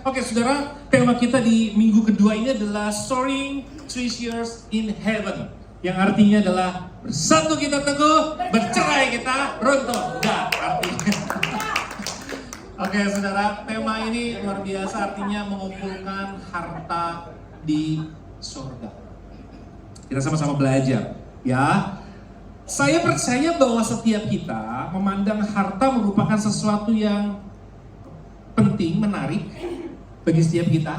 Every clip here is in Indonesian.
Oke, saudara, tema kita di minggu kedua ini adalah Soaring Treasures in Heaven. Yang artinya adalah bersatu kita teguh, bercerai kita runtuh. Enggak, artinya. Oke, saudara, tema ini luar biasa, artinya mengumpulkan harta di surga. Kita sama-sama belajar, ya. Saya percaya bahwa setiap kita memandang harta merupakan sesuatu yang penting, menarik bagi setiap kita.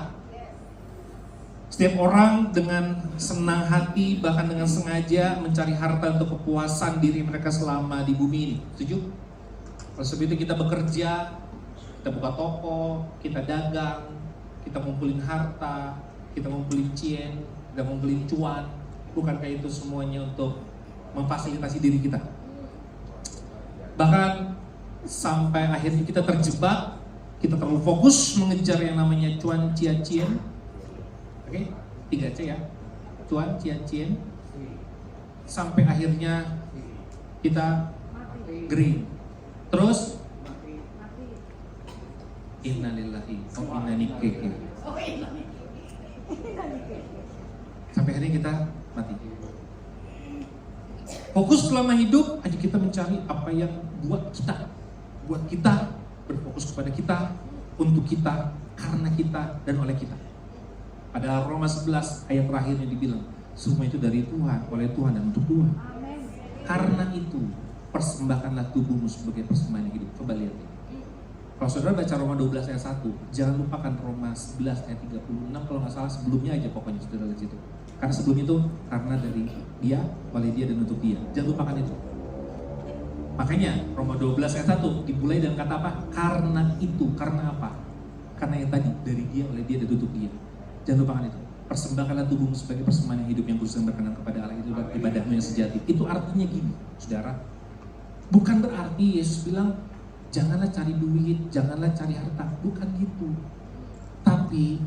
Setiap orang dengan senang hati, bahkan dengan sengaja mencari harta untuk kepuasan diri mereka selama di bumi ini. Setuju? Oleh sebab itu kita bekerja, kita buka toko, kita dagang, kita ngumpulin harta, kita ngumpulin cien, kita ngumpulin cuan. Bukankah itu semuanya untuk memfasilitasi diri kita? Bahkan sampai akhirnya kita terjebak, kita terlalu fokus mengejar yang namanya cuan, cia, cien. Oke, 3C ya. Cuan, cia, cien. Sampai akhirnya kita green. Terus innalillahi wa inna ilaihi. Sampai akhirnya kita mati. Fokus selama hidup hanya kita mencari apa yang buat kita, berfokus kepada kita, untuk kita, karena kita, dan oleh kita. Pada Roma 11 ayat terakhirnya dibilang, semua itu dari Tuhan, oleh Tuhan, dan untuk Tuhan. Karena itu, persembahkanlah tubuhmu sebagai persembahan hidup. Coba lihat. Kalau saudara baca Roma 12 ayat 1, jangan lupakan Roma 11 ayat 36, kalau nggak salah sebelumnya aja pokoknya saudara lihat situ. Karena sebelum itu, karena dari dia, oleh dia, dan untuk dia. Jangan lupakan itu. Makanya Roma 12 ayat 1 dimulai dengan kata apa? Karena itu, karena apa? Karena yang tadi, dari dia, oleh dia, dan untuk dia. Jangan lupakan itu. Persembahkanlah tubuhmu sebagai persembahan yang hidup yang kudus dan berkenan kepada Allah, itu ibadahmu yang sejati. Itu artinya gini, saudara. Bukan berarti Yesus bilang, janganlah cari duit, janganlah cari harta. Bukan gitu. Tapi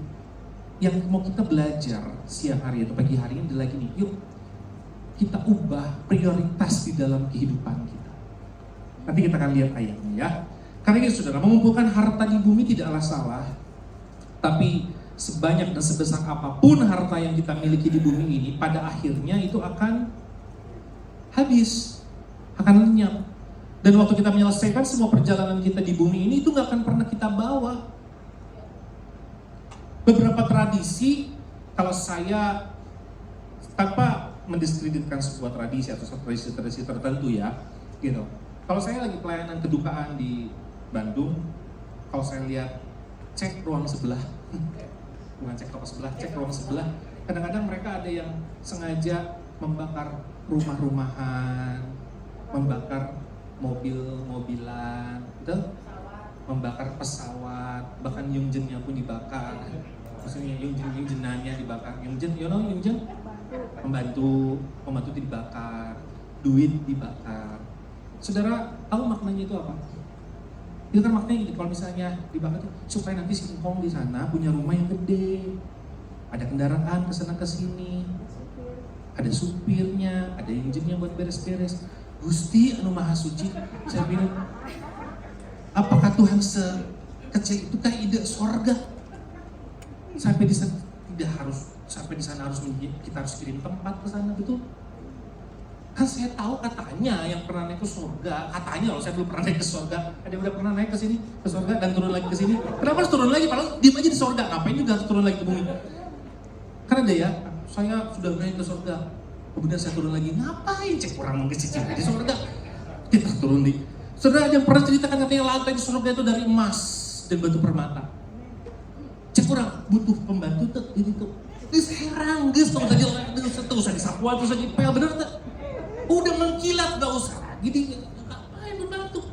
yang mau kita belajar siang hari atau pagi hari ini adalah gini, yuk kita ubah prioritas di dalam kehidupan kita. Nanti kita akan lihat ayatnya ya. Karena ini saudara, mengumpulkan harta di bumi tidaklah salah. Tapi sebanyak dan sebesar apapun harta yang kita miliki di bumi ini, pada akhirnya itu akan habis, akan lenyap. Dan waktu kita menyelesaikan semua perjalanan kita di bumi ini, itu gak akan pernah kita bawa. Beberapa tradisi, kalau saya tanpa mendiskreditkan sebuah tradisi atau tradisi tertentu ya, gitu. Kalau saya lagi pelayanan kedukaan di Bandung, kalau saya lihat cek ruang sebelah, bukan cek toko sebelah, cek ruang sebelah, kadang-kadang mereka ada yang sengaja membakar rumah-rumahan, membakar mobil-mobilan, gitu? Membakar pesawat, bahkan Yungjennya pun dibakar. Maksudnya Yungjenannya dibakar. Yungjen, you know Yungjen? Pembantu dibakar, duit dibakar. Saudara, tahu maknanya itu apa? Itu kan maknanya gitu, kalau misalnya dibakar itu supaya nanti si engkong di sana punya rumah yang gede, ada kendaraan kesana kesini, ada supirnya, ada Yungjennya buat beres-beres. Gusti anu maha suci, saya bilang, apakah Tuhan sekecil itukah ide sorga? Sampai di sana tidak harus, sampai di sana harus kita harus kirim tempat ke sana, betul? Kan saya tahu katanya yang pernah naik ke surga, katanya loh, saya belum pernah naik ke surga. Ada yang udah pernah naik ke sini, ke surga dan turun lagi ke sini. Kenapa harus turun lagi? Padahal diem aja di surga, ngapain juga harus turun lagi ke bumi? Karena ada ya, saya sudah naik ke surga, kemudian saya turun lagi, ngapain cek orang mengecicil di surga? Kita turun di. Saudara, ada yang pernah ceritakan katanya lantai di surga itu dari emas dan batu permata. Cek orang butuh pembantu tuh, ini tuh. Geus herang, geus tong tadi tuh usah disapuan, terus lagi pel bener tuh. Udah mengkilat, gak usah lagi ngapain pembantu?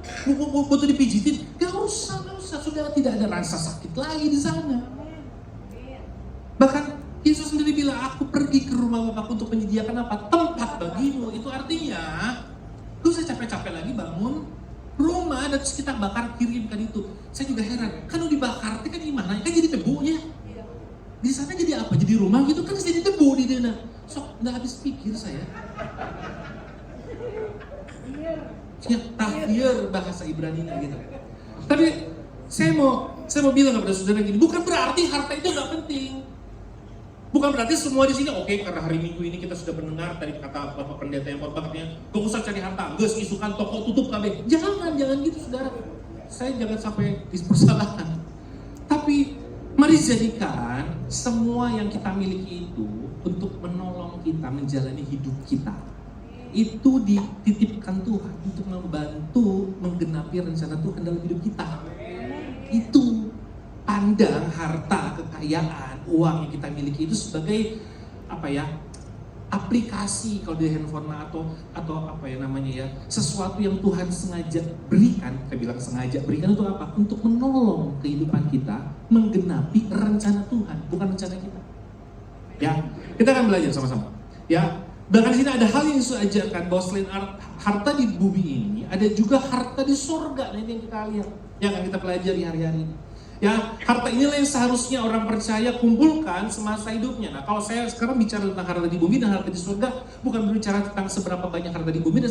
Butuh dipijitin, gak usah. Sudah tidak ada rasa sakit lagi di sana. Bahkan Yesus sendiri bilang, aku pergi ke rumah Bapakku untuk menyediakan apa? Tempat bagimu. Itu artinya, lu saya capek-capek lagi bangun rumah dan terus kita bakar kirimkan itu. Saya juga heran, kan udah dibakar, kan gimana? Kan jadi debunya. Di sana jadi apa? Jadi rumah gitu kan jadi debu di sana. Sok nggak habis pikir saya. Ya, tahir bahasa Ibrani gitu. Tapi saya mau saya mau bilang kepada saudara gini, bukan berarti harta itu nggak penting. Bukan berarti semua di sini oke, karena hari Minggu ini kita sudah mendengar dari kata Bapak Pendeta yang khotbahnya, gak usah cari harta, geus isukan toko tutup KB. Jangan gitu saudara. Saya jangan sampai dipersalahkan. Tapi mari jadikan semua yang kita miliki itu untuk menolong kita menjalani hidup kita. Itu dititipkan Tuhan untuk membantu menggenapi rencana Tuhan dalam hidup kita. Itu pandang harta, kekayaan, uang yang kita miliki itu sebagai aplikasi kalau di handphone atau sesuatu yang Tuhan sengaja berikan. Saya bilang sengaja berikan untuk apa? Untuk menolong kehidupan kita menggenapi rencana Tuhan, bukan rencana kita. Ya, kita akan belajar sama-sama. Ya, bahkan di sini ada hal yang Yesus ajarkan bahwa selain harta di bumi ini, ada juga harta di sorga. Nah, ini yang kita lihat, yang akan kita pelajari hari-hari ini. Ya, harta inilah yang seharusnya orang percaya kumpulkan semasa hidupnya. Nah, kalau saya sekarang bicara tentang harta di bumi dan harta di surga, bukan berbicara tentang seberapa banyak harta di bumi dan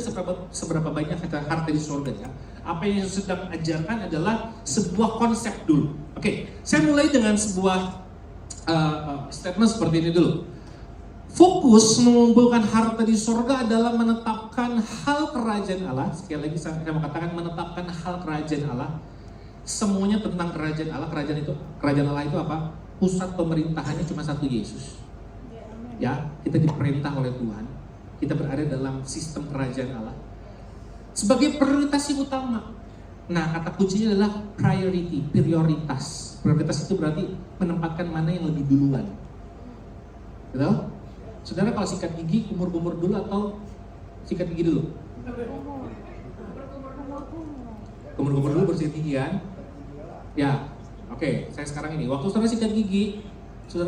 seberapa banyak harta di surga. Ya. Apa yang sedang ajarkan adalah sebuah konsep dulu. Oke, saya mulai dengan sebuah statement seperti ini dulu. Fokus mengumpulkan harta di surga adalah menetapkan hal kerajaan Allah. Sekali lagi saya mau katakan menetapkan hal kerajaan Allah. Semuanya tentang kerajaan Allah. Kerajaan Allah itu apa? Pusat pemerintahannya cuma satu, Yesus. Ya, kita diperintah oleh Tuhan. Kita berada dalam sistem kerajaan Allah sebagai prioritas yang utama. Nah, kata kuncinya adalah prioritas. Prioritas itu berarti menempatkan mana yang lebih duluan. Betul? Saudara kalau sikat gigi, kumur-kumur dulu atau sikat gigi dulu? Kumur-kumur dulu bersih gigi kan? Ya, oke. Saya sekarang ini, waktu saudara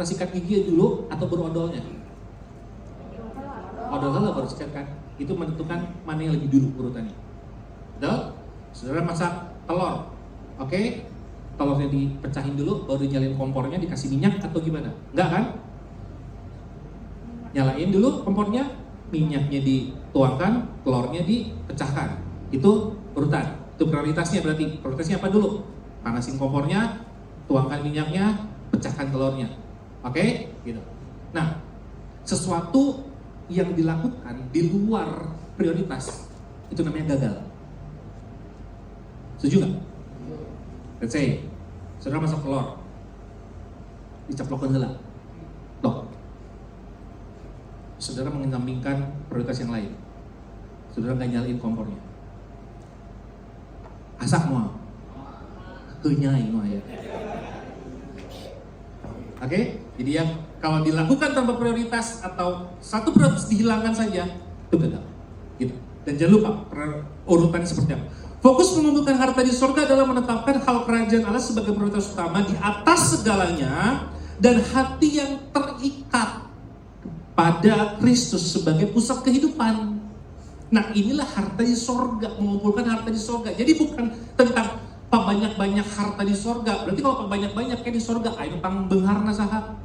sikat gigi dulu atau berodolnya? Odol baru sikat kan? Itu menentukan mana yang lebih dulu urutannya. Betul? Saudara masak telur, oke? Telurnya dipecahin dulu, baru nyalain kompornya, dikasih minyak atau gimana? Enggak kan? Nyalain dulu kompornya, minyaknya dituangkan, telurnya dipecahkan. Itu urutan. Itu prioritasnya berarti. Prioritasnya apa dulu? Panasin kompornya, tuangkan minyaknya, pecahkan telurnya. Oke? Gitu. Nah, sesuatu yang dilakukan di luar prioritas itu namanya gagal. Setuju nggak? Let's say, saudara masak telur, diceplokkan heula. Loh, saudara mengesampingkan prioritas yang lain. Saudara nggak nyalain kompornya. Asak mau, kenyai mau ya. Oke, jadi yang kalau dilakukan tanpa prioritas atau satu prioritas dihilangkan saja, itu gagal. Gitu. Dan jangan lupa urutannya seperti apa. Fokus mengumpulkan harta di surga adalah menetapkan hal kerajaan Allah sebagai prioritas utama di atas segalanya dan hati yang terikat pada Kristus sebagai pusat kehidupan. Nah, inilah harta di surga, mengumpulkan harta di surga. Jadi bukan tentang banyak-banyak harta di surga. Berarti kalau banyak-banyak kayak di surga, ayo tentang benghar nasaha.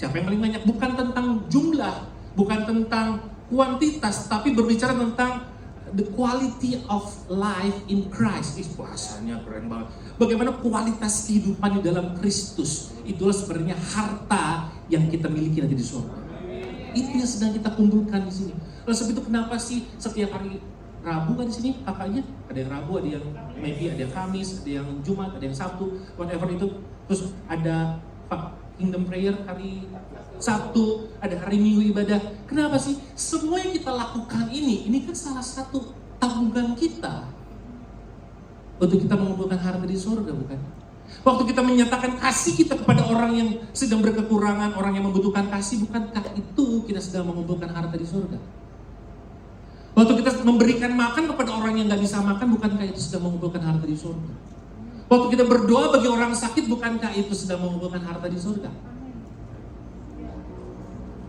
Siapa yang paling banyak? Bukan tentang jumlah, bukan tentang kuantitas, tapi berbicara tentang the quality of life in Christ. Bahasanya keren banget. Bagaimana kualitas kehidupan di dalam Kristus. Itulah sebenarnya harta yang kita miliki nanti di surga. Itu yang sedang kita kumpulkan di sini. Lalu sebab itu kenapa sih setiap hari Rabu kan di sini kakaknya ada yang Rabu, ada yang maybe ada yang Kamis, ada yang Jumat, ada yang Sabtu, whatever itu. Terus ada Kingdom Prayer hari Sabtu, ada hari Minggu ibadah. Kenapa sih? Semua yang kita lakukan ini kan salah satu tabungan kita untuk kita mengumpulkan harta di surga, bukan? Waktu kita menyatakan kasih kita kepada orang yang sedang berkekurangan, orang yang membutuhkan kasih, bukankah itu kita sedang mengumpulkan harta di surga? Waktu kita memberikan makan kepada orang yang gak bisa makan, bukankah itu sedang mengumpulkan harta di surga? Waktu kita berdoa bagi orang sakit, bukankah itu sedang mengumpulkan harta di surga?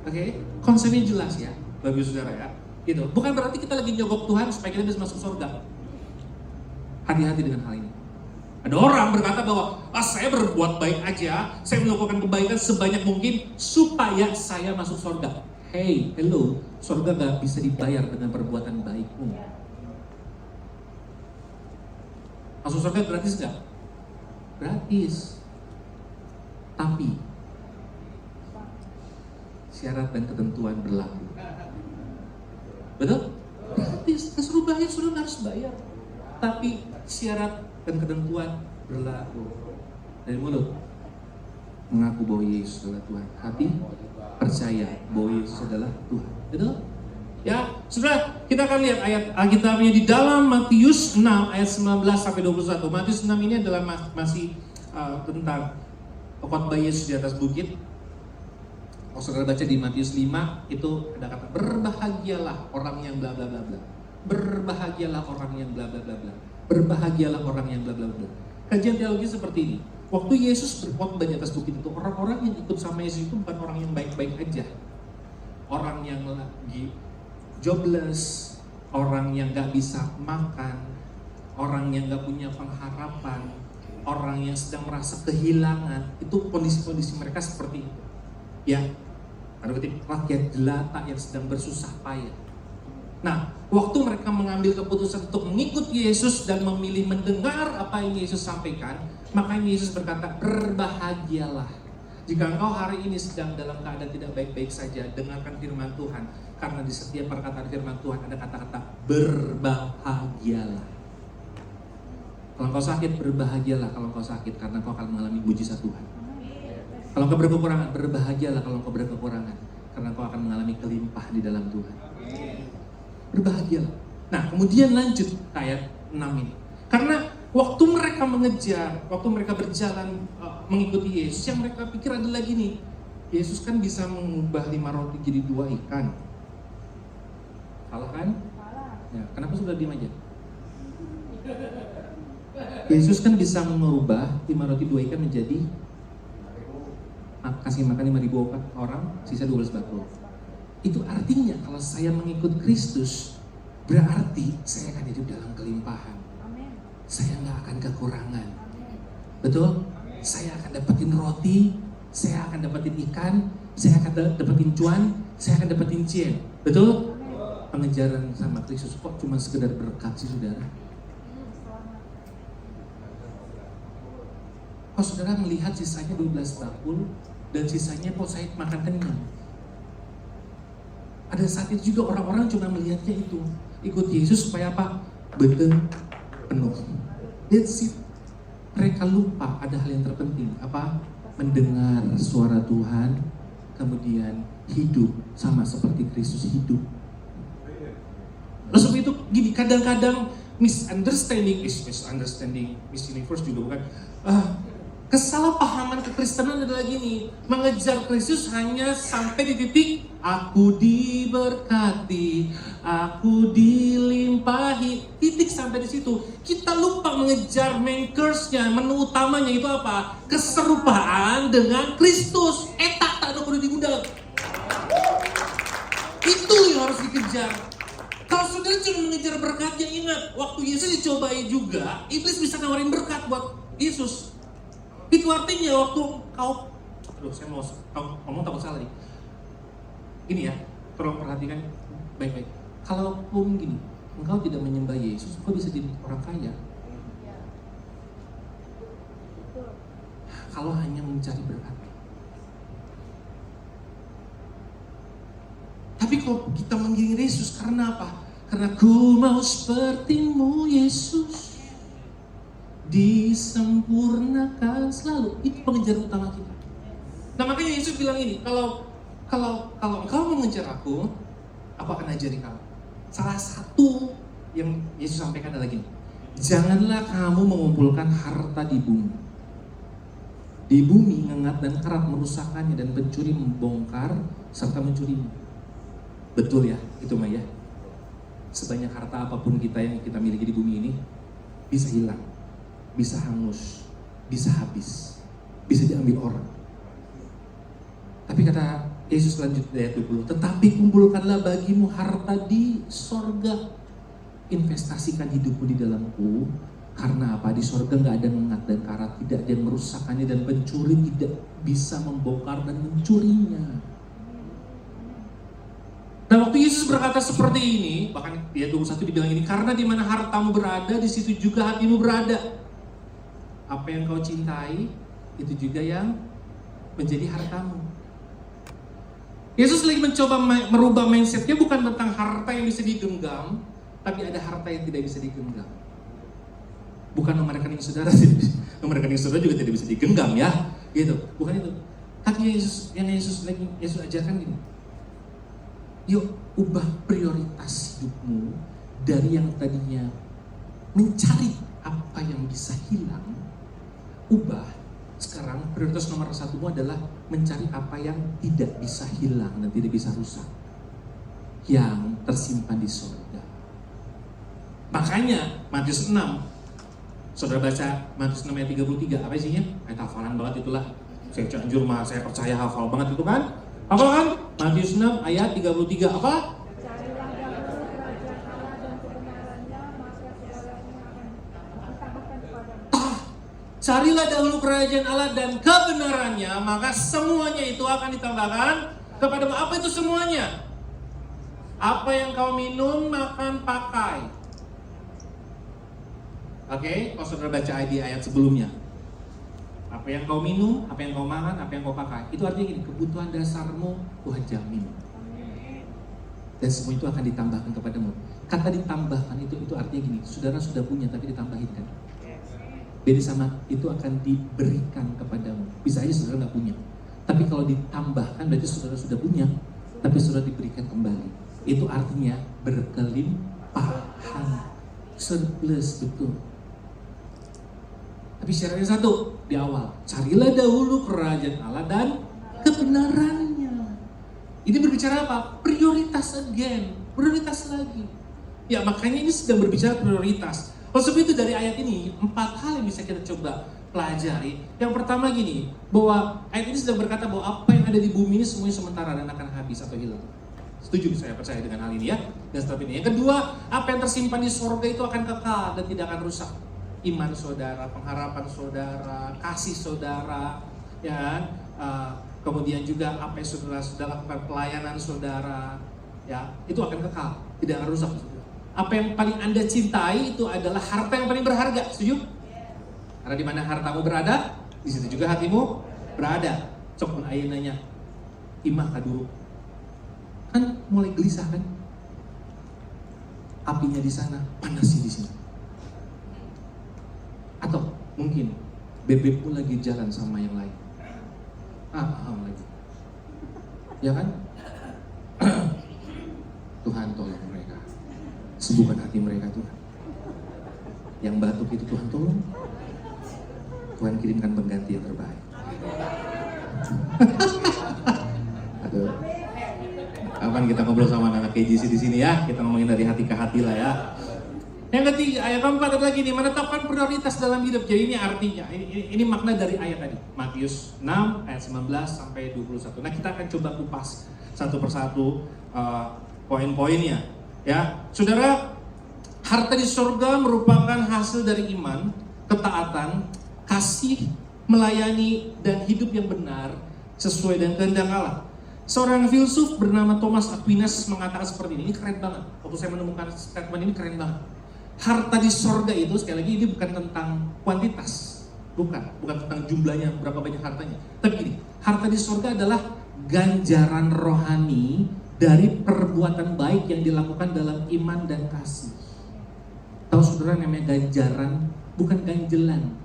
Oke, konsepnya jelas ya, bagi saudara ya. Gitu. Bukan berarti kita lagi nyogok Tuhan supaya kita bisa masuk surga. Hati-hati dengan hal ini. Ada orang berkata bahwa saya berbuat baik aja, saya melakukan kebaikan sebanyak mungkin supaya saya masuk surga. Hey, hello, surga gak bisa dibayar dengan perbuatan baikmu. Masuk surga gratis gak? gratis. Tapi syarat dan ketentuan berlaku. Betul? Gratis, suruh bayar, suruh harus bayar. Tapi syarat dan ketentuan berlaku. Dari mulut mengaku bahwa Yesus adalah Tuhan, hati percaya bahwa Yesus adalah Tuhan. Betul? Ya, saudara, kita akan lihat ayat Alkitabnya di dalam Matius 6 ayat 19 sampai 21. Matius 6 ini adalah masih tentang khotbah Yesus di atas bukit. Kalau saudara baca di Matius 5 itu ada kata berbahagialah orang yang bla bla bla bla. Berbahagialah orang yang bla bla bla bla. Berbahagialah orang yang bla bla bla. Kajian teologi seperti ini. Waktu Yesus berkhotbah di atas bukit itu, orang-orang yang ikut sama Yesus itu bukan orang yang baik-baik aja. Orang yang lagi jobless, orang yang gak bisa makan, orang yang gak punya pengharapan, orang yang sedang merasa kehilangan. Itu kondisi-kondisi mereka seperti itu. Ya, ada kutip rakyat jelata yang sedang bersusah payah. Nah, waktu mereka mengambil keputusan untuk mengikuti Yesus dan memilih mendengar apa yang Yesus sampaikan, maka Yesus berkata, berbahagialah. Jika engkau hari ini sedang dalam keadaan tidak baik-baik saja, dengarkan firman Tuhan. Karena di setiap perkataan firman Tuhan ada kata-kata berbahagialah. Kalau engkau sakit, berbahagialah kalau engkau sakit, karena engkau akan mengalami mujizat Tuhan. Kalau engkau berkekurangan, berbahagialah kalau engkau berkekurangan, karena engkau akan mengalami kelimpah di dalam Tuhan. Berbahagialah. Nah, kemudian lanjut ayat 6 ini. Karena waktu mereka mengejar, waktu mereka berjalan mengikuti Yesus, yang mereka pikir adalah gini, Yesus kan bisa mengubah 5 roti jadi 2 ikan. Salah kan? Ya, kenapa sudah diam aja? Yesus kan bisa mengubah 5 roti 2 ikan menjadi kasih makan 5.000 orang, sisa 12 bakul. Itu artinya kalau saya mengikut Kristus, berarti saya akan hidup dalam kelimpahan. Saya nggak akan kekurangan. Betul? Saya akan dapetin roti, saya akan dapetin ikan, saya akan dapetin cuan, saya akan dapetin cien. Betul? Pengejaran sama Kristus kok cuma sekedar berkat sih, saudara? Kok saudara melihat sisanya 12 bakul dan sisanya kok saya makan kenyang? Ada saat itu juga orang-orang cuma melihatnya itu, ikut Yesus supaya apa? Betul, penuh. That's it. Mereka lupa ada hal yang terpenting, apa? Mendengar suara Tuhan, kemudian hidup sama seperti Kristus hidup. Lalu sebab itu gini, kadang-kadang misunderstanding, Miss Universe juga bukan. Kesalahpahaman kekristenan adalah gini, mengejar Kristus hanya sampai di titik aku diberkati, aku dilimpahi, titik sampai di situ. Kita lupa mengejar main course-nya, menu utamanya itu apa? Keserupaan dengan Kristus. Tak ada kudu digundal. Itu yang harus dikejar. Kalau saudara cuma mengejar berkatnya, ingat, waktu Yesus dicobai juga, iblis bisa nawarin berkat buat Yesus. Itu artinya waktu kau, saya mau ngomong takut salah nih. Ini ya, tolong perhatikan baik-baik. Kalaupun gini, engkau tidak menyembah Yesus, kau bisa jadi orang kaya. Kalau hanya mencari berkat. Tapi kalau kita mengiring Yesus, karena apa? Karena ku mau sepertimu Yesus, disempurnakan selalu. Itu pengejaran utama kita. Nah makanya Yesus bilang ini, kalau engkau mengejar aku akan ajari kamu. Salah satu yang Yesus sampaikan adalah gini, janganlah kamu mengumpulkan harta di bumi. Di bumi ngengat dan kerak merusakkannya, dan pencuri membongkar serta mencurinya. Betul ya, itu mah ya. Sebanyak harta apapun yang kita miliki di bumi ini bisa hilang, bisa hangus, bisa habis, bisa diambil orang. Tapi kata Yesus lanjut di ayat 20, tetapi kumpulkanlah bagimu harta di sorga. Investasikan hidupmu di dalamku, karena apa? Di sorga gak ada ngengat dan karat, tidak ada yang merusakkannya, dan pencuri tidak bisa membongkar dan mencurinya. Nah waktu Yesus berkata seperti ini, bahkan di ayat 21 dibilang ini, karena di mana hartamu berada, di situ juga hatimu berada. Apa apa yang kau cintai, itu juga yang menjadi hartamu. Yesus lagi mencoba merubah mindsetnya bukan tentang harta yang bisa digenggam, tapi ada harta yang tidak bisa digenggam. Bukan nomor rekening saudara, nomor rekening saudara juga tidak bisa digenggam ya, gitu. Bukan itu. Tapi yang Yesus ajarkan gini. Yuk ubah prioritas hidupmu dari yang tadinya mencari apa yang bisa hilang, ubah sekarang prioritas nomor satumu adalah mencari apa yang tidak bisa hilang dan tidak bisa rusak, yang tersimpan di surga. Makanya Matius 6, saudara baca Matius 6 ayat 33, apa isinya? Ayat hafalan banget itulah. Saya anjur mah, saya percaya hafal banget itu kan? Hafal kan? Matius 6 ayat 33, apa? Carilah dahulu kerajaan Allah dan kebenarannya, maka semuanya itu akan ditambahkan kepadamu. Apa itu semuanya? Apa yang kau minum, makan, pakai. Oke, kalau saudara baca di ayat sebelumnya. Apa yang kau minum, apa yang kau makan, apa yang kau pakai. Itu artinya gini, kebutuhan dasarmu Tuhan jamin. Dan semua itu akan ditambahkan kepadamu. Kata ditambahkan itu artinya gini, saudara sudah punya tapi ditambahin kan. Beda sama itu akan diberikan kepadamu. Bisa aja saudara nggak punya, tapi kalau ditambahkan berarti saudara sudah punya, tapi saudara diberikan kembali. Itu artinya berkelimpahan, surplus, betul. Tapi syaratnya satu di awal, carilah dahulu kerajaan Allah dan kebenarannya. Ini berbicara apa? Prioritas again, prioritas lagi. Ya makanya ini sedang berbicara prioritas. Sebab itu dari ayat ini 4 hal yang bisa kita coba pelajari. Yang pertama gini, bahwa ayat ini sedang berkata bahwa apa yang ada di bumi ini semuanya sementara dan akan habis atau hilang. Setuju, saya percaya dengan hal ini ya. Dan seperti ini. Yang kedua, apa yang tersimpan di surga itu akan kekal dan tidak akan rusak. Iman saudara, pengharapan saudara, kasih saudara, ya. Kemudian juga apa yang saudara sudah lakukan, pelayanan saudara, ya, itu akan kekal, tidak akan rusak. Apa yang paling Anda cintai itu adalah harta yang paling berharga, setuju? Karena di mana hartamu berada, di situ juga hatimu berada. Cok pun ayah nanya, imah kaduru, kan mulai gelisah kan? Apinya di sana, panasnya di sini. Atau mungkin bebekmu lagi jalan sama yang lain. Lagi, ya kan? Tuhan tolong mereka. Sembuhkan hati mereka Tuhan. Yang batuk itu Tuhan tolong. Tuhan kirimkan pengganti yang terbaik. Aduh. Kapan kita ngobrol sama anak KJC di sini ya? Kita ngomongin dari hati ke hati lah ya. Yang ketiga, ayat keempat ada lagi nih, menetapkan prioritas dalam hidup. Jadi ini artinya, ini makna dari ayat tadi. Matius 6 ayat 19 sampai 21. Nah, kita akan coba kupas satu persatu poin-poinnya. Ya, saudara, harta di surga merupakan hasil dari iman, ketaatan, kasih, melayani, dan hidup yang benar sesuai dengan kehendak Allah. Seorang filsuf bernama Thomas Aquinas mengatakan seperti ini keren banget. Waktu saya menemukan statement ini keren banget. Harta di surga itu, sekali lagi ini bukan tentang kuantitas, bukan tentang jumlahnya, berapa banyak hartanya. Tapi ini, harta di surga adalah ganjaran rohani dari perbuatan baik yang dilakukan dalam iman dan kasih. Tahu saudara namanya ganjaran, bukan ganjelan.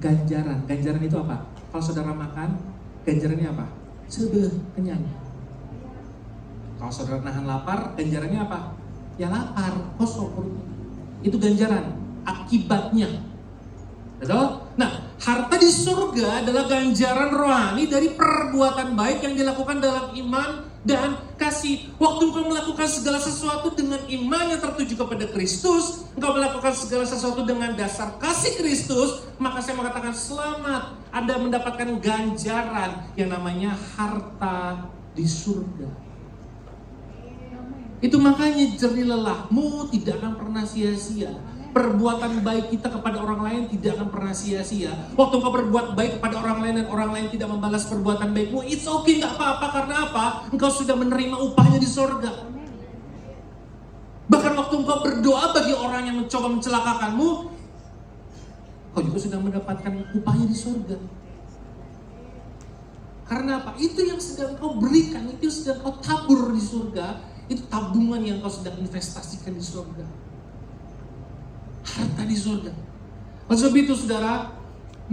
Ganjaran itu apa? Kalau saudara makan, ganjarannya apa? Sudah kenyang. Kalau saudara nahan lapar, ganjarannya apa? Ya lapar, kosong perutnya. Itu ganjaran, akibatnya. Betul? Nah, harta di surga adalah ganjaran rohani dari perbuatan baik yang dilakukan dalam iman dan kasih. Waktu engkau melakukan segala sesuatu dengan iman yang tertuju kepada Kristus, engkau melakukan segala sesuatu dengan dasar kasih Kristus, maka saya mengatakan selamat, Anda mendapatkan ganjaran yang namanya harta di surga. Itu makanya jernih lelahmu tidak akan pernah sia-sia. Perbuatan baik kita kepada orang lain tidak akan pernah sia-sia. Waktu engkau berbuat baik kepada orang lain dan orang lain tidak membalas perbuatan baikmu, it's okay, gak apa-apa. Karena apa? Engkau sudah menerima upahnya di surga. Bahkan waktu engkau berdoa bagi orang yang mencoba mencelakakanmu, kau juga sedang mendapatkan upahnya di surga. Karena apa? Itu yang sedang kau berikan, itu yang sedang kau tabur di surga, itu tabungan yang kau sedang investasikan di surga. Harta di surga. Oleh sebab itu saudara,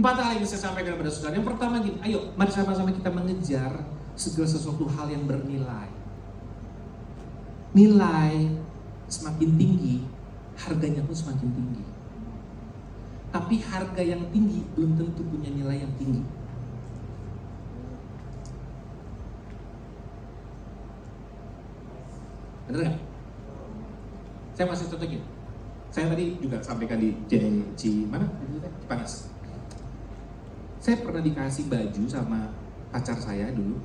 4 hal yang saya sampaikan kepada saudara. Yang pertama gini, ayo mari sama-sama kita mengejar segala sesuatu hal yang bernilai. Nilai semakin tinggi, harganya pun semakin tinggi. Tapi harga yang tinggi belum tentu punya nilai yang tinggi. Benar nggak? Saya masih contohin. Saya tadi juga sampaikan di mana? Cipanas. Saya pernah dikasih baju sama pacar saya dulu,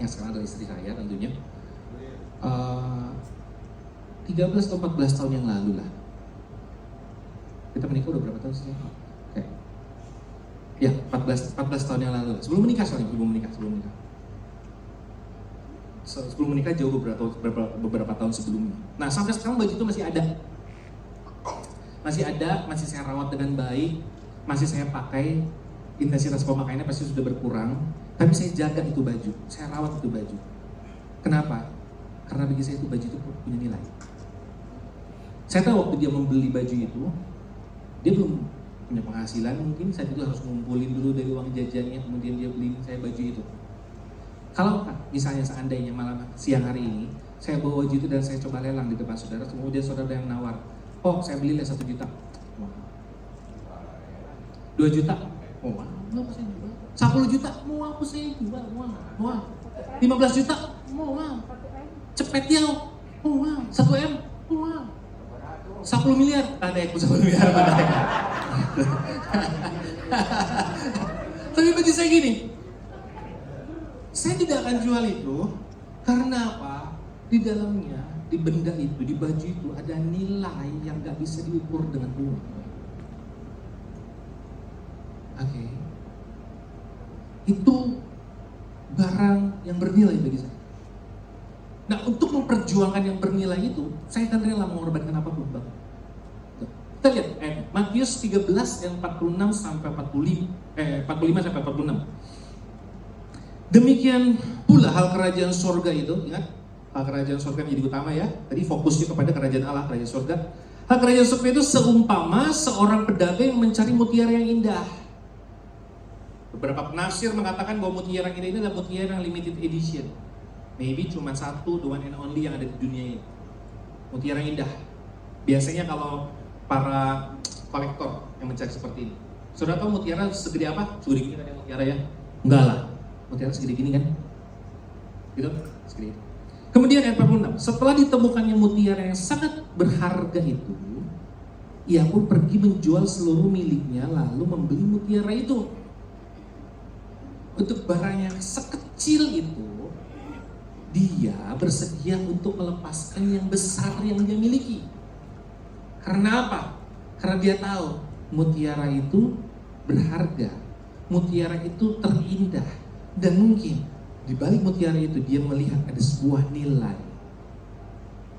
yang sekarang adalah istri saya tentunya. 13 atau 14 tahun yang lalu lah. Kita menikah udah berapa tahun sih? Kayak ya 14 tahun yang lalu. Sebelum menikah soalnya, sebelum menikah. Sebelum menikah jauh beberapa tahun sebelumnya. Nah, sampai sekarang baju itu masih ada. Masih saya rawat dengan baik, masih saya pakai. Intensitas pemakaiannya pasti sudah berkurang, tapi saya jaga itu baju, saya rawat itu baju. Kenapa? Karena bagi saya itu baju itu punya nilai. Saya tahu waktu dia membeli baju itu, dia belum punya penghasilan, mungkin saat itu harus ngumpulin dulu dari uang jajannya, kemudian dia beli saya baju itu. Kalau misalnya seandainya malam siang hari ini, saya bawa baju itu dan saya coba lelang di depan saudara, kemudian saudara yang nawar, oh saya beli 1 juta, 2 juta, mau apa saya jual? 10 juta, mau apa saya jual? Mau 15 juta, mau cepet ya, mau 1 M, mau 10 miliar, ada yang 10 miliar pada. Tapi bagi saya gini, saya tidak akan jual itu karena apa? Di dalamnya, di benda itu, di baju itu ada nilai yang gak bisa diukur dengan uang. Oke. Itu barang yang bernilai bagi saya. Nah, untuk memperjuangkan yang bernilai itu, saya akan rela mengorbankan apapun, Bang. Kita lihat Matius 13 yang 46 sampai 45 sampai 46. Demikian pula hal kerajaan surga itu, ingat, hal kerajaan surga menjadi utama ya. Tadi fokusnya kepada kerajaan Allah, kerajaan surga. Hal kerajaan surga itu seumpama seorang pedagang yang mencari mutiara yang indah. Beberapa penafsir mengatakan bahwa mutiara yang indah ini adalah mutiara yang limited edition. Maybe cuma 1, the one and only yang ada di dunia ini. Mutiara yang indah. Biasanya kalau para kolektor yang mencari seperti ini, saudara tahu mutiara segede apa? Segede gini kan mutiara ya? Enggak lah, mutiara segede gini kan? Gitu? Segede itu. Kemudian ayat 46, setelah ditemukannya mutiara yang sangat berharga itu, ia pun pergi menjual seluruh miliknya lalu membeli mutiara itu. Untuk barang yang sekecil itu, dia bersedia untuk melepaskan yang besar yang dia miliki. Karena apa? Karena dia tahu mutiara itu berharga, mutiara itu terindah, dan mungkin di balik mutiara itu dia melihat ada sebuah nilai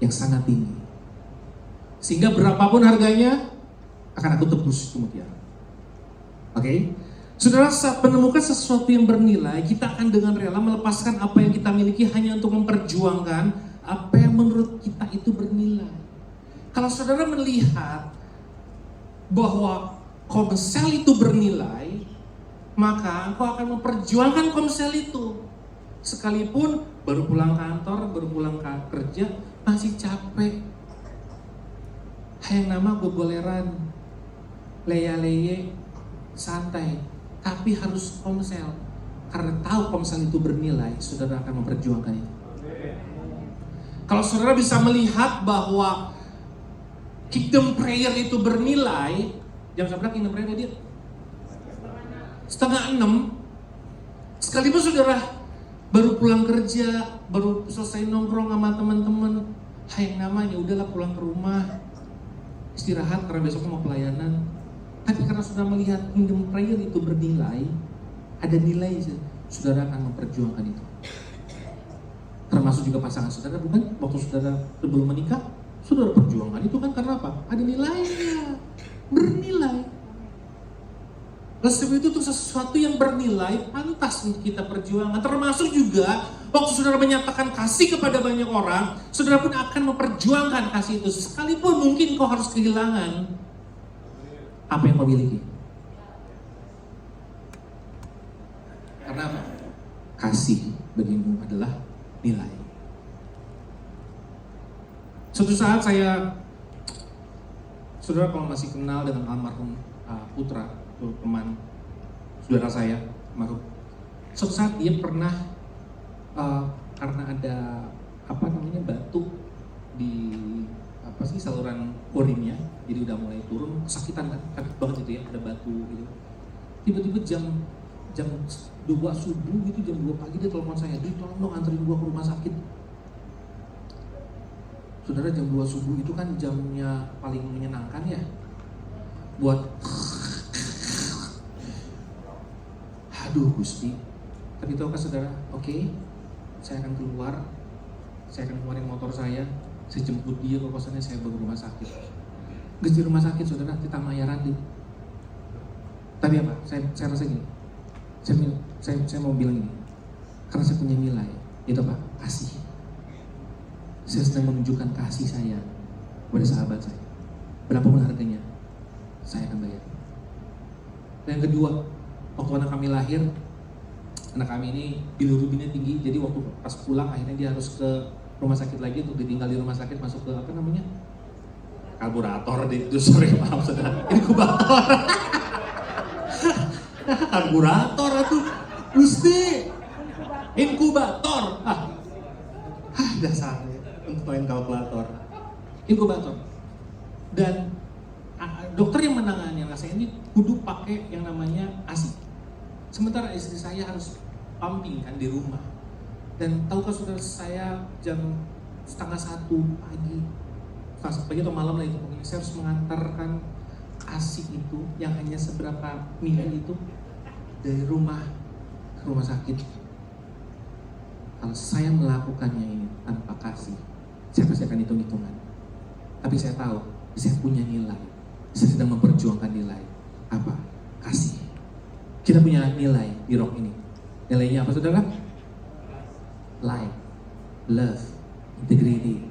yang sangat tinggi. Sehingga berapapun harganya akan aku tebus itu mutiara. Oke? Saudara, saat menemukan sesuatu yang bernilai, kita akan dengan rela melepaskan apa yang kita miliki hanya untuk memperjuangkan apa yang menurut kita itu bernilai. Kalau saudara melihat bahwa komsel itu bernilai, maka engkau akan memperjuangkan komsel itu. Sekalipun baru pulang kantor, baru pulang kerja, masih capek. Yang nama gogoleran, leye-leye, santai. Tapi harus komsel, karena tahu komsel itu bernilai, saudara akan memperjuangkan itu. Kalau saudara bisa melihat bahwa kingdom prayer itu bernilai, jam berapa kingdom prayer dia? 5:30. Sekalipun saudara baru pulang kerja, baru selesai nongkrong sama teman-teman, yang namanya udahlah pulang ke rumah, istirahat karena besok mau pelayanan. Tapi karena sudah melihat kingdom prayer itu bernilai, ada nilai, saudara akan memperjuangkan itu. Termasuk juga pasangan saudara, bukan? Waktu saudara sebelum menikah, saudara perjuangkan itu kan karena apa? Ada nilainya, bernilai. Oleh sebab itu sesuatu yang bernilai pantas untuk kita perjuangkan. Termasuk juga waktu saudara menyatakan kasih kepada banyak orang, saudara pun akan memperjuangkan kasih itu. Sekalipun mungkin kau harus kehilangan apa yang kau miliki. Karena apa? Kasih bagimu adalah nilai. Suatu saat saudara kalau masih kenal dengan almarhum Putra, teman saudara saya, almarhum. Suatu saat dia pernah karena ada batu di saluran urinnya, jadi udah mulai turun, kesakitan kan, sakit banget itu ya, ada batu gitu. Tiba-tiba jam 2 subuh gitu, jam 2 pagi dia telepon saya, tolong dong anterin gua ke rumah sakit. Saudara, jam 2 subuh itu kan jamnya paling menyenangkan ya, buat aduh Gusti. Tapi tahukah saudara, oke, saya akan keluar, saya akan keluarin motor saya jemput dia ke kosannya, saya bawa ke rumah sakit. Di rumah sakit saudara, kita Mayarandi. Tapi apa? Saya rasa gini, saya mau bilang ini, karena saya punya nilai, itu apa? Kasih. Saya sedang menunjukkan kasih saya kepada sahabat saya. Berapapun harganya, saya akan bayar. Dan yang kedua, waktu anak kami lahir, anak kami ini bilirubinnya tinggi, jadi waktu pas pulang akhirnya dia harus ke rumah sakit lagi untuk ditinggal di rumah sakit, masuk ke karburator itu, sorry maaf saudara, inkubator. Karburator itu, Gusti, inkubator. Dasar untuk main kalkulator, inkubator. Dan dokter yang menangani anak saya ini kudu pakai yang namanya ASI. Sementara istri saya harus pumping kan di rumah. Dan tahukah saudara, saya jam 12:30 pagi atau malam lah itu, pokoknya saya harus mengantarkan ASI itu yang hanya seberapa mili itu dari rumah ke rumah sakit. Kalau saya melakukannya ini tanpa kasih, saya pasti akan hitung-hitungan. Tapi saya tahu, saya punya nilai. Saya sedang memperjuangkan nilai. Apa? Kasih. Kita punya nilai di rock ini. Nilainya apa saudara? Life, love, integrity,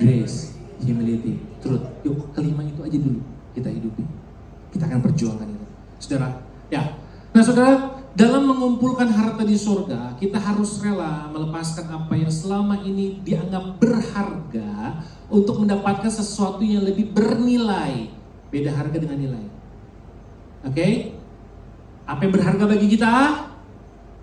grace, humility, truth. Yuk, kelima itu aja dulu kita hidupi. Kita akan perjuangkan itu. Saudara, ya. Nah saudara, dalam mengumpulkan harta di surga, kita harus rela melepaskan apa yang selama ini dianggap berharga untuk mendapatkan sesuatu yang lebih bernilai. Beda harga dengan nilai. Oke? Apa yang berharga bagi kita?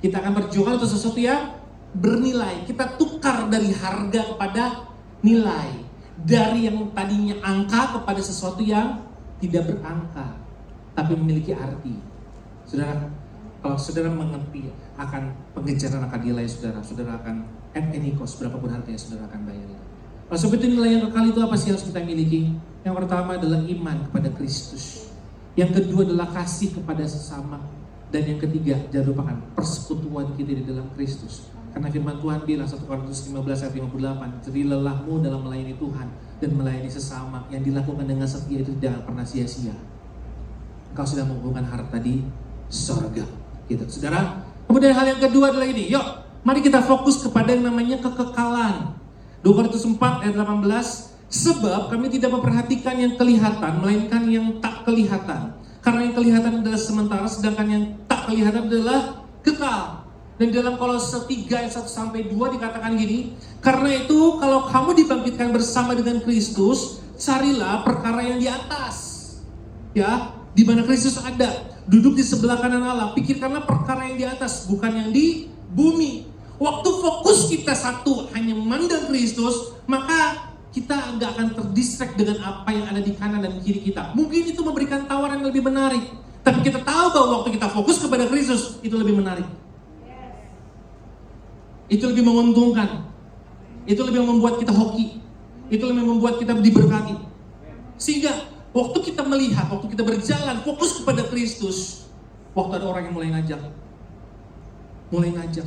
Kita akan berjuang untuk sesuatu yang bernilai. Kita tukar dari harga kepada nilai. Dari yang tadinya angka kepada sesuatu yang tidak berangka, tapi memiliki arti. Saudara, kalau saudara mengerti akan pengejaran akan nilai saudara akan at any cost, berapapun harganya saudara akan bayar. Oleh sebab itu nilai yang kekal itu apa sih harus kita miliki? Yang pertama adalah iman kepada Kristus. Yang kedua adalah kasih kepada sesama. Dan yang ketiga, jangan lupakan persekutuan kita di dalam Kristus. Karena firman Tuhan bilang 1 Korintus 15 ayat 58, jadi lelahmu dalam melayani Tuhan dan melayani sesama yang dilakukan dengan setia itu tidak pernah sia-sia. Engkau sudah mengumpulkan harta di sorga. Gitu. Saudara, kemudian hal yang kedua adalah ini. Yuk, mari kita fokus kepada yang namanya kekekalan. 2 Korintus 4 ayat 18, sebab kami tidak memperhatikan yang kelihatan, melainkan yang tak kelihatan. Karena yang kelihatan adalah sementara, sedangkan yang tak kelihatan adalah kekal. Dan dalam Kolose 3 ayat 1-2 dikatakan gini, karena itu kalau kamu dibangkitkan bersama dengan Kristus, carilah perkara yang di atas. Ya, di mana Kristus ada, duduk di sebelah kanan Allah. Pikirkanlah perkara yang di atas, bukan yang di bumi. Waktu fokus kita satu hanya memandang Kristus, maka kita nggak akan terdistract dengan apa yang ada di kanan dan kiri kita. Mungkin itu memberikan tawaran yang lebih menarik, tapi kita tahu bahwa waktu kita fokus kepada Kristus itu lebih menarik, itu lebih menguntungkan, itu lebih membuat kita hoki, itu lebih membuat kita diberkati. Sehingga waktu kita melihat, waktu kita berjalan fokus kepada Kristus, waktu ada orang yang mulai ngajak,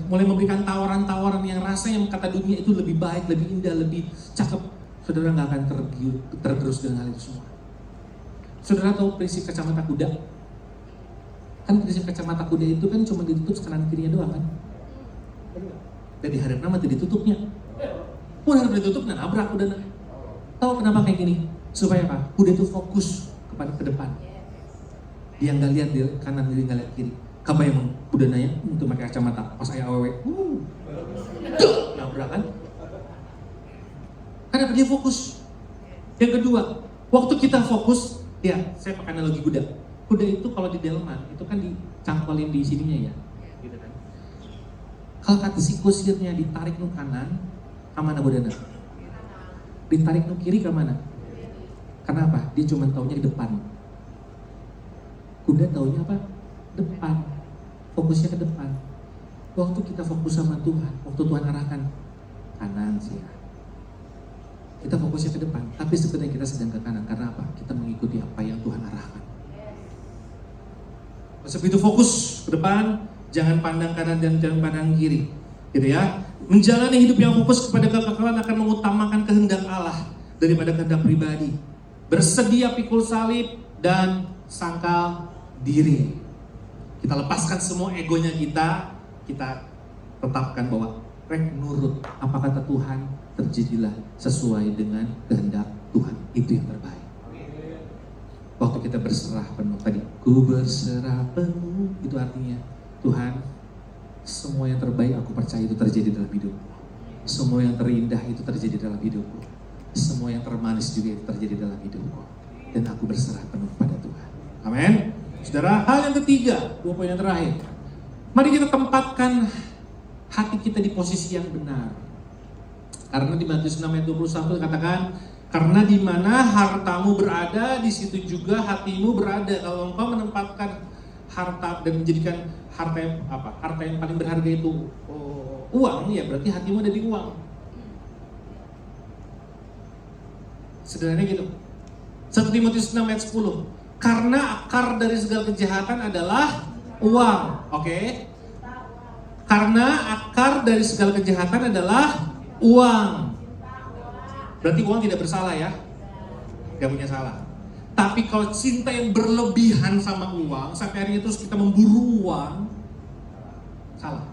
mulai memberikan tawaran-tawaran yang rasanya kata dunia itu lebih baik, lebih indah, lebih cakep, saudara nggak akan tergerus dengan hal itu semua. Saudara tahu prinsip kacamata kuda? Kan prinsip kacamata kuda itu kan cuma ditutup kanan kirinya doang kan. Dan di hari pertama tidak ditutupnya. Udah ditutup dan nabrak udah. Tahu kenapa kayak gini? Supaya apa? Kuda itu fokus kepada ke depan. Dia nggak lihat di kanan, dia nggak lihat kiri. Kabar emang kuda nanya untuk pakai kacamata. Pas ayah awewe, nabrak kan? Karena dia fokus. Yang kedua, waktu kita fokus, ya saya pakai analogi kuda. Kuda itu kalau di delman itu kan dicangkolin di sininya ya, gitu kan? Kalau kata si kusirnya ditarik ke kanan, kemana budana? Ditarik ke kiri kemana? Kenapa? Dia cuma taunya di depan. Kuda taunya apa? Depan. Fokusnya ke depan. Waktu kita fokus sama Tuhan, waktu Tuhan arahkan kanan sih ya, kita fokusnya ke depan. Tapi sebenarnya kita sedang ke kanan. Karena apa? Kita mengikuti apa yang Tuhan arahkan. Sebab itu fokus ke depan, jangan pandang kanan dan jangan pandang kiri, gitu ya. Menjalani hidup yang fokus kepada kekekalan akan mengutamakan kehendak Allah daripada kehendak pribadi. Bersedia pikul salib dan sangkal diri. Kita lepaskan semua egonya kita tetapkan bahwa rek nurut apa kata Tuhan, terjadilah sesuai dengan kehendak Tuhan. Itu yang terbaik. Waktu kita berserah penuh tadi, ku berserah penuh, itu artinya Tuhan, semua yang terbaik aku percaya itu terjadi dalam hidupku. Semua yang terindah itu terjadi dalam hidupku. Semua yang termanis juga itu terjadi dalam hidupku. Dan aku berserah penuh pada Tuhan. Amin. Saudara, hal yang ketiga, 2 poin yang terakhir. Mari kita tempatkan hati kita di posisi yang benar. Karena di Matius 6 ayat 21 dikatakan, karena di mana hartamu berada, di situ juga hatimu berada. Kalau engkau menempatkan harta dan menjadikan harta yang apa? Harta yang paling berharga itu uang, ya berarti hatimu ada di uang. Sederhananya gitu. 1 Timotius 6 ayat 10. Karena akar dari segala kejahatan adalah uang. Oke? Karena akar dari segala kejahatan adalah uang. Berarti uang tidak bersalah ya? Gak punya salah. Tapi kalau cinta yang berlebihan sama uang, sampai akhirnya terus kita memburu uang, salah.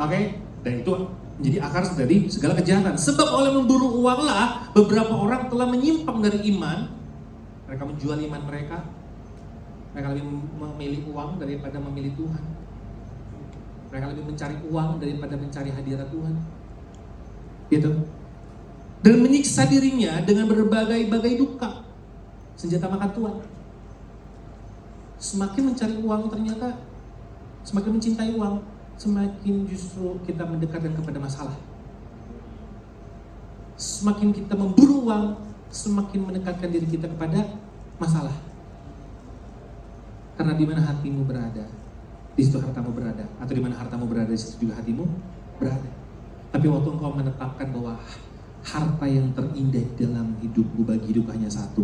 Oke? Dan itu menjadi akar dari segala kejahatan. Sebab oleh memburu uanglah beberapa orang telah menyimpang dari iman. Mereka menjual iman mereka. Mereka lebih memilih uang daripada memilih Tuhan. Mereka lebih mencari uang daripada mencari hadirat Tuhan. Gitu. Dan menyiksa dirinya dengan berbagai-bagai duka. Senjata makan tuan. Semakin mencari uang ternyata, semakin mencintai uang, semakin justru kita mendekatkan kepada masalah. Semakin kita memburu uang, semakin mendekatkan diri kita kepada masalah. Karena di mana hatimu berada, di situ hartamu berada. Atau di mana hartamu berada, di situ juga hatimu berada. Tapi waktu engkau menetapkan bahwa harta yang terindah dalam hidupku bagi hidup hanya satu,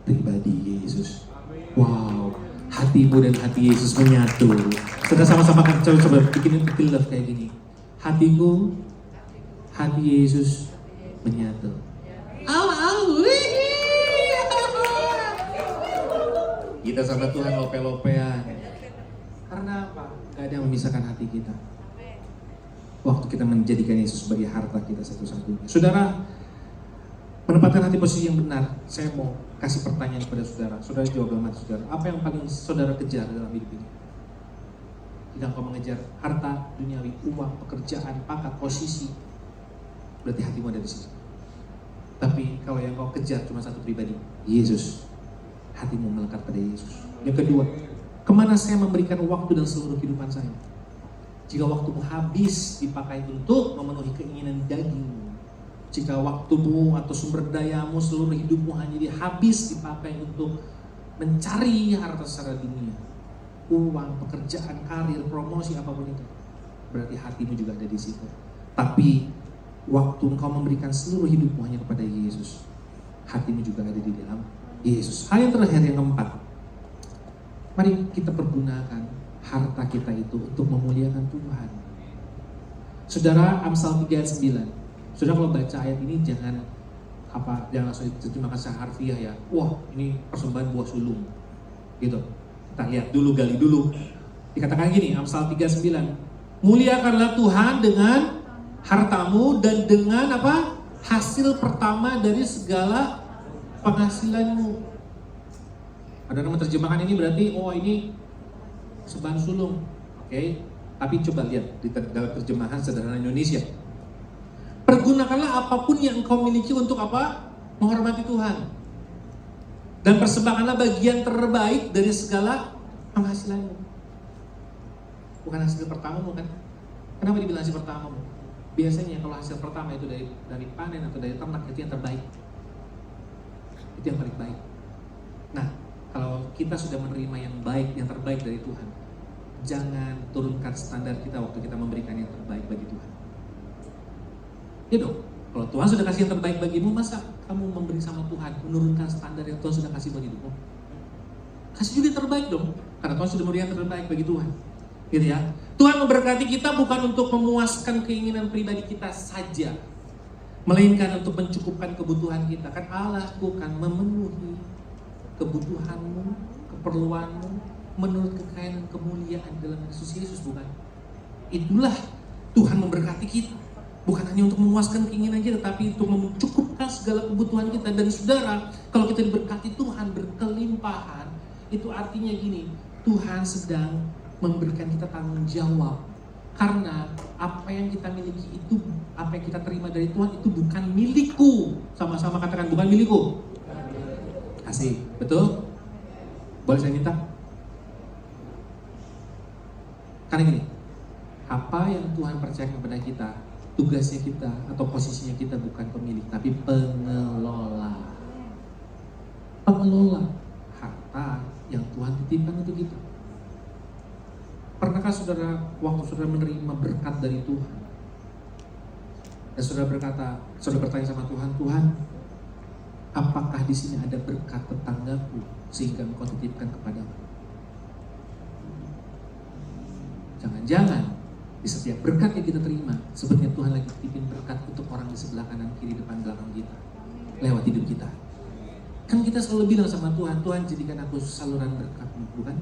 pribadi Yesus. Wow, hatimu dan hati Yesus menyatu. Sudah sama-sama kan, coba bikin love kayak gini. Hatiku, hati Yesus menyatu. Kita sama Tuhan lope-lopean. Karena apa? Gak ada yang memisahkan hati kita. Waktu kita menjadikan Yesus sebagai harta kita satu-satunya. Saudara, menempatkan hati posisi yang benar. Saya mau kasih pertanyaan kepada saudara. Saudara jawab dalam hati saudara. Apa yang paling saudara kejar dalam hidup ini? Jika engkau mengejar harta duniawi, uang, pekerjaan, pangkat, posisi, berarti hatimu ada di situ. Tapi kalau yang kau kejar cuma satu pribadi, Yesus, hatimu melekat pada Yesus. Yang kedua, kemana saya memberikan waktu dan seluruh kehidupan saya? Jika waktumu habis dipakai untuk memenuhi keinginan dagingmu, jika waktumu atau sumber dayamu, seluruh hidupmu hanya habis dipakai untuk mencari harta secara dunia, uang, pekerjaan, karir, promosi, apapun itu, berarti hatimu juga ada di situ. Tapi waktu engkau memberikan seluruh hidupmu hanya kepada Yesus, hatimu juga ada di dalam Yesus. Hal yang terakhir, yang keempat, mari kita pergunakan harta kita itu untuk memuliakan Tuhan. Saudara, Amsal 3 ayat 9. Saudara kalau baca ayat ini jangan langsung diterjemahkan secara harfiah ya. Wah, ini persembahan buah sulung. Gitu. Kita lihat dulu, gali dulu. Dikatakan gini, Amsal 39. Muliakanlah Tuhan dengan hartamu dan dengan apa? Hasil pertama dari segala penghasilanmu. Ada yang menerjemahkan ini berarti, oh ini seban sulung. Oke. Tapi coba lihat di dalam terjemahan sederhana Indonesia. Pergunakanlah apapun yang engkau miliki untuk apa? Menghormati Tuhan. Dan persembahkanlah bagian terbaik dari segala penghasilanmu. Bukan hasil pertamamu kan? Kenapa dibilang hasil pertamamu? Biasanya kalau hasil pertama itu dari panen atau dari ternak, itu yang terbaik. Itu yang paling baik. Nah, kalau kita sudah menerima yang baik, yang terbaik dari Tuhan, jangan turunkan standar kita waktu kita memberikan yang terbaik bagi Tuhan. Ya dong, kalau Tuhan sudah kasih yang terbaik bagimu, masa kamu memberi sama Tuhan, menurunkan standar yang Tuhan sudah kasih bagi hidupmu? Kasih juga yang terbaik dong, karena Tuhan sudah memberi yang terbaik bagi Tuhan. Gitu ya. Tuhan memberkati kita bukan untuk memuaskan keinginan pribadi kita saja, melainkan untuk mencukupkan kebutuhan kita. Kan Allah bukan memenuhi kebutuhanmu, keperluanmu menurut kekayaan dan kemuliaan dalam Yesus Yesus, bukan? Itulah Tuhan memberkati kita. Bukan hanya untuk memuaskan keinginan kita, tapi untuk mencukupkan segala kebutuhan kita. Dan saudara, kalau kita diberkati Tuhan berkelimpahan, itu artinya gini, Tuhan sedang memberikan kita tanggung jawab. Karena apa yang kita miliki itu, apa yang kita terima dari Tuhan itu bukan milikku. Sama-sama katakan, bukan milikku. Kasih, betul? Boleh saya minta? Karena gini, apa yang Tuhan percayakan kepada kita, tugasnya kita atau posisinya kita bukan pemilik, tapi pengelola. Pengelola harta yang Tuhan titipkan untuk kita. Pernahkah saudara, waktu saudara menerima berkat dari Tuhan, dan saudara bertanya sama Tuhan, Tuhan, apakah di sini ada berkat tetanggaku sehingga Engkau titipkan kepadaku? Jangan-jangan di setiap berkat yang kita terima, sebenarnya Tuhan lagi titipin berkat untuk orang di sebelah kanan, kiri, depan, belakang kita, lewat hidup kita. Kan kita selalu bilang sama Tuhan, Tuhan jadikan aku saluran berkat-Mu, bukan?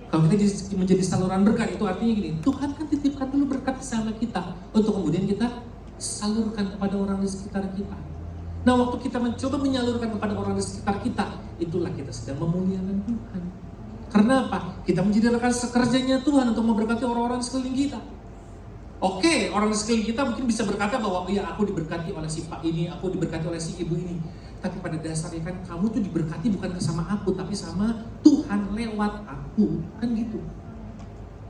Kalau kita menjadi saluran berkat, itu artinya gini, Tuhan kan titipkan dulu berkat sama kita, untuk kemudian kita salurkan kepada orang di sekitar kita. Nah, waktu kita mencoba menyalurkan kepada orang di sekitar kita, itulah kita sedang memuliakan Tuhan. Karena apa? Kita menjadi rekan sekerjanya Tuhan untuk memberkati orang-orang di sekeliling kita. Oke, orang di sekeliling kita mungkin bisa berkata bahwa ya aku diberkati oleh si Pak ini, aku diberkati oleh si Ibu ini. Tapi pada dasarnya kan kamu tuh diberkati bukan sama aku, tapi sama Tuhan lewat aku. Kan gitu.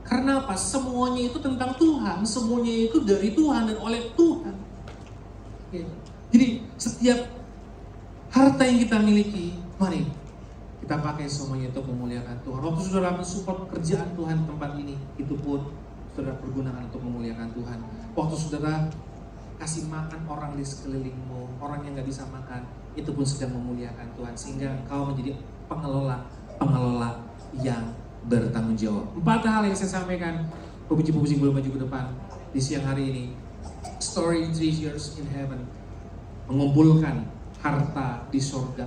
Karena apa? Semuanya itu tentang Tuhan, semuanya itu dari Tuhan dan oleh Tuhan. Oke. Jadi setiap harta yang kita miliki, mari kita pakai semuanya untuk memuliakan Tuhan. Waktu saudara mensupport pekerjaan Tuhan di tempat ini, itu pun saudara pergunakan untuk memuliakan Tuhan. Waktu saudara kasih makan orang di sekelilingmu, orang yang gak bisa makan, itu pun sedang memuliakan Tuhan. Sehingga engkau menjadi pengelola yang bertanggung jawab. 4 hal yang saya sampaikan, pepuji-pepuji belum maju ke depan di siang hari ini. Storing treasures in heaven, mengumpulkan harta di sorga.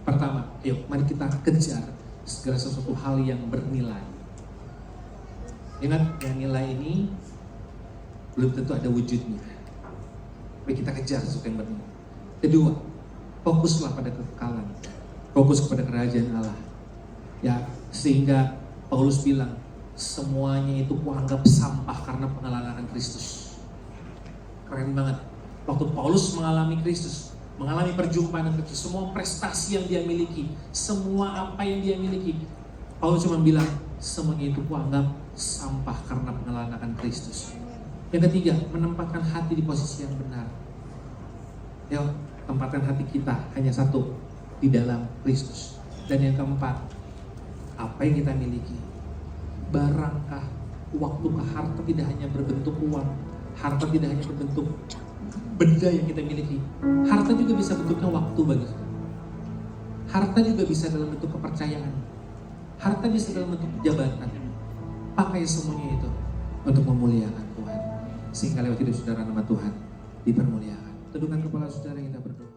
Pertama, yuk mari kita kejar segala sesuatu hal yang bernilai. Ingat, yang nilai ini belum tentu ada wujudnya. Mari kita kejar sesuatu yang bernilai. Kedua, fokuslah pada kekekalan, fokus kepada kerajaan Allah. Ya, sehingga Paulus bilang, semuanya itu kuanggap sampah karena pengenalan Kristus. Keren banget. Waktu Paulus mengalami Kristus, mengalami perjumpaan dengan Kristus, semua prestasi yang dia miliki, semua apa yang dia miliki, Paulus cuma bilang, semuanya itu kuanggap sampah karena pengenalan akan Kristus. Yang ketiga, menempatkan hati di posisi yang benar. Yuk, tempatkan hati kita hanya satu, di dalam Kristus. Dan yang keempat, apa yang kita miliki, barangkah, waktukah, harta tidak hanya berbentuk uang, harta tidak hanya berbentuk benda yang kita miliki, harta juga bisa bentuknya waktu bagi kita. Harta juga bisa dalam bentuk kepercayaan, harta bisa dalam bentuk jabatan. Pakai semuanya itu untuk memuliakan Tuhan, sehingga lewat hidup saudara nama Tuhan dipermuliakan. Teduhkan kepala saudara, kita berdoa.